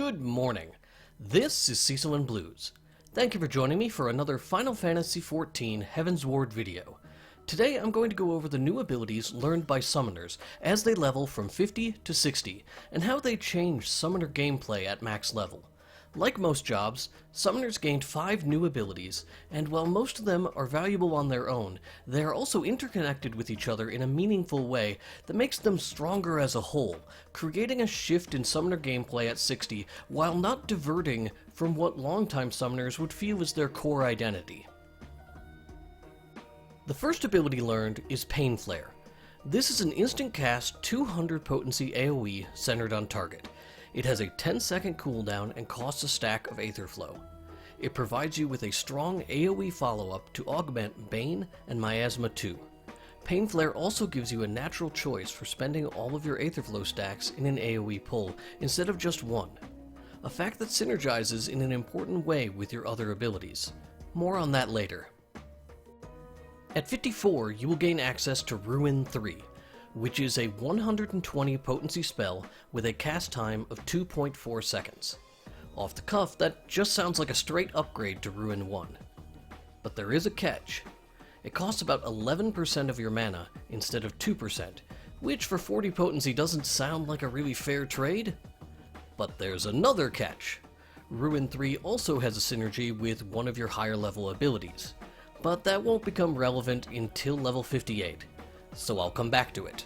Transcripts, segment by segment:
Good morning. This is Cecil and Blues. Thank you for joining me for another Final Fantasy XIV Heavensward video. Today I'm going to go over the new abilities learned by summoners as they level from 50 to 60, and how they change summoner gameplay at max level. Like most jobs, summoners gained 5 new abilities, and while most of them are valuable on their own, they are also interconnected with each other in a meaningful way that makes them stronger as a whole, creating a shift in summoner gameplay at 60 while not diverting from what longtime summoners would feel is their core identity. The first ability learned is Pain Flare. This is an instant cast 200 potency AoE centered on target. It has a 10-second cooldown and costs a stack of Aether Flow. It provides you with a strong AoE follow-up to augment Bane and Miasma 2. Pain Flare also gives you a natural choice for spending all of your Aether Flow stacks in an AoE pull instead of just one, a fact that synergizes in an important way with your other abilities. More on that later. At 54, you will gain access to Ruin 3, which is a 120 potency spell with a cast time of 2.4 seconds. Off the cuff, that just sounds like a straight upgrade to Ruin 1. But there is a catch. It costs about 11% of your mana instead of 2%, which for 40 potency doesn't sound like a really fair trade. But there's another catch. Ruin 3 also has a synergy with one of your higher level abilities, but that won't become relevant until level 58. So I'll come back to it.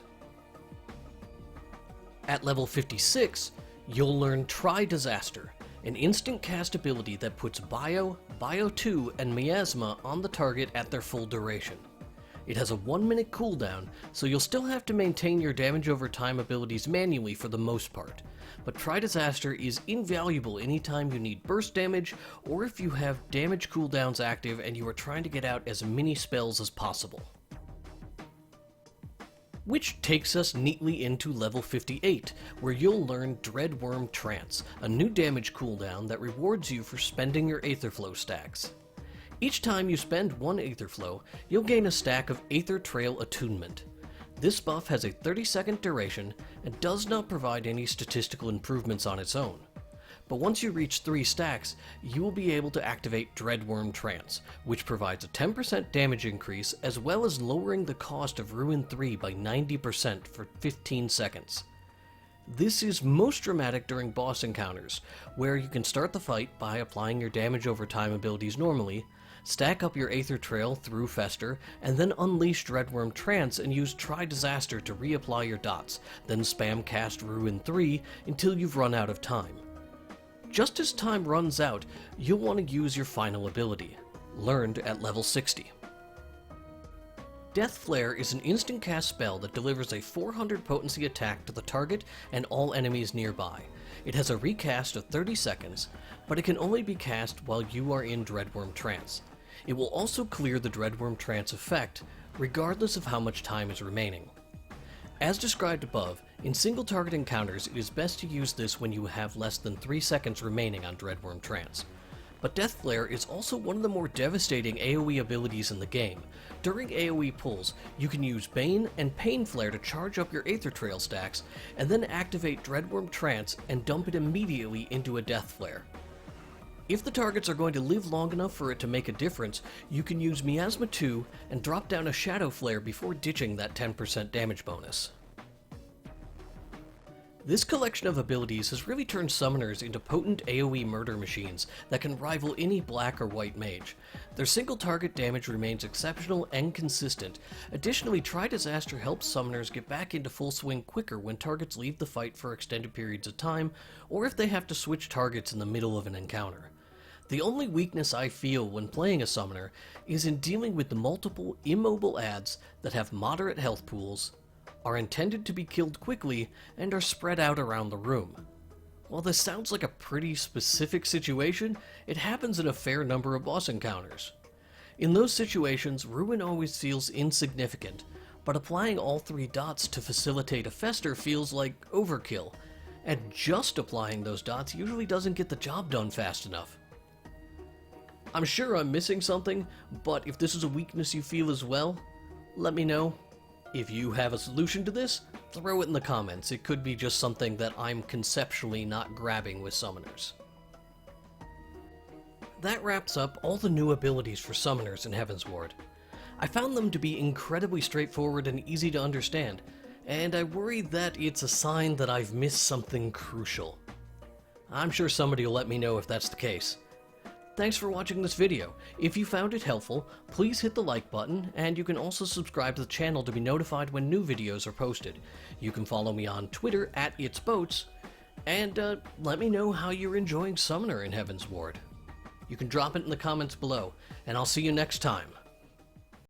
At level 56, you'll learn Try Disaster, an instant cast ability that puts Bio, Bio 2, and Miasma on the target at their full duration. It has a 1-minute cooldown, so you'll still have to maintain your damage over time abilities manually for the most part, but Try Disaster is invaluable anytime you need burst damage, or if you have damage cooldowns active and you are trying to get out as many spells as possible. Which takes us neatly into level 58, where you'll learn Dreadworm Trance, a new damage cooldown that rewards you for spending your Aether Flow stacks. Each time you spend one Aether Flow, you'll gain a stack of Aether Trail Attunement. This buff has a 30-second duration and does not provide any statistical improvements on its own. But once you reach 3 stacks, you will be able to activate Dreadworm Trance, which provides a 10% damage increase as well as lowering the cost of Ruin 3 by 90% for 15 seconds. This is most dramatic during boss encounters, where you can start the fight by applying your damage over time abilities normally, stack up your Aether Trail through Fester, and then unleash Dreadworm Trance and use Try Disaster to reapply your dots, then spam cast Ruin 3 until you've run out of time. Just as time runs out, you'll want to use your final ability, learned at level 60. Death Flare is an instant cast spell that delivers a 400 potency attack to the target and all enemies nearby. It has a recast of 30 seconds, but it can only be cast while you are in Dreadworm Trance. It will also clear the Dreadworm Trance effect, regardless of how much time is remaining. As described above, in single target encounters it is best to use this when you have less than 3 seconds remaining on Dreadworm Trance. But Death Flare is also one of the more devastating AoE abilities in the game. During AoE pulls, you can use Bane and Pain Flare to charge up your Aether Trail stacks, and then activate Dreadworm Trance and dump it immediately into a Death Flare. If the targets are going to live long enough for it to make a difference, you can use Miasma 2 and drop down a Shadow Flare before ditching that 10% damage bonus. This collection of abilities has really turned summoners into potent AoE murder machines that can rival any black or white mage. Their single target damage remains exceptional and consistent. Additionally, Try Disaster helps summoners get back into full swing quicker when targets leave the fight for extended periods of time, or if they have to switch targets in the middle of an encounter. The only weakness I feel when playing a summoner is in dealing with the multiple immobile adds that have moderate health pools, are intended to be killed quickly, and are spread out around the room. While this sounds like a pretty specific situation, it happens in a fair number of boss encounters. In those situations, Ruin always feels insignificant, but applying all 3 dots to facilitate a Fester feels like overkill, and just applying those dots usually doesn't get the job done fast enough. I'm sure I'm missing something, but if this is a weakness you feel as well, let me know. If you have a solution to this, throw it in the comments. It could be just something that I'm conceptually not grabbing with summoners. That wraps up all the new abilities for summoners in Heavensward. I found them to be incredibly straightforward and easy to understand, and I worry that it's a sign that I've missed something crucial. I'm sure somebody will let me know if that's the case. Thanks for watching this video. If you found it helpful, please hit the like button, and you can also subscribe to the channel to be notified when new videos are posted. You can follow me on Twitter @itsboats, and let me know how you're enjoying Summoner in Heavensward. You can drop it in the comments below, and I'll see you next time.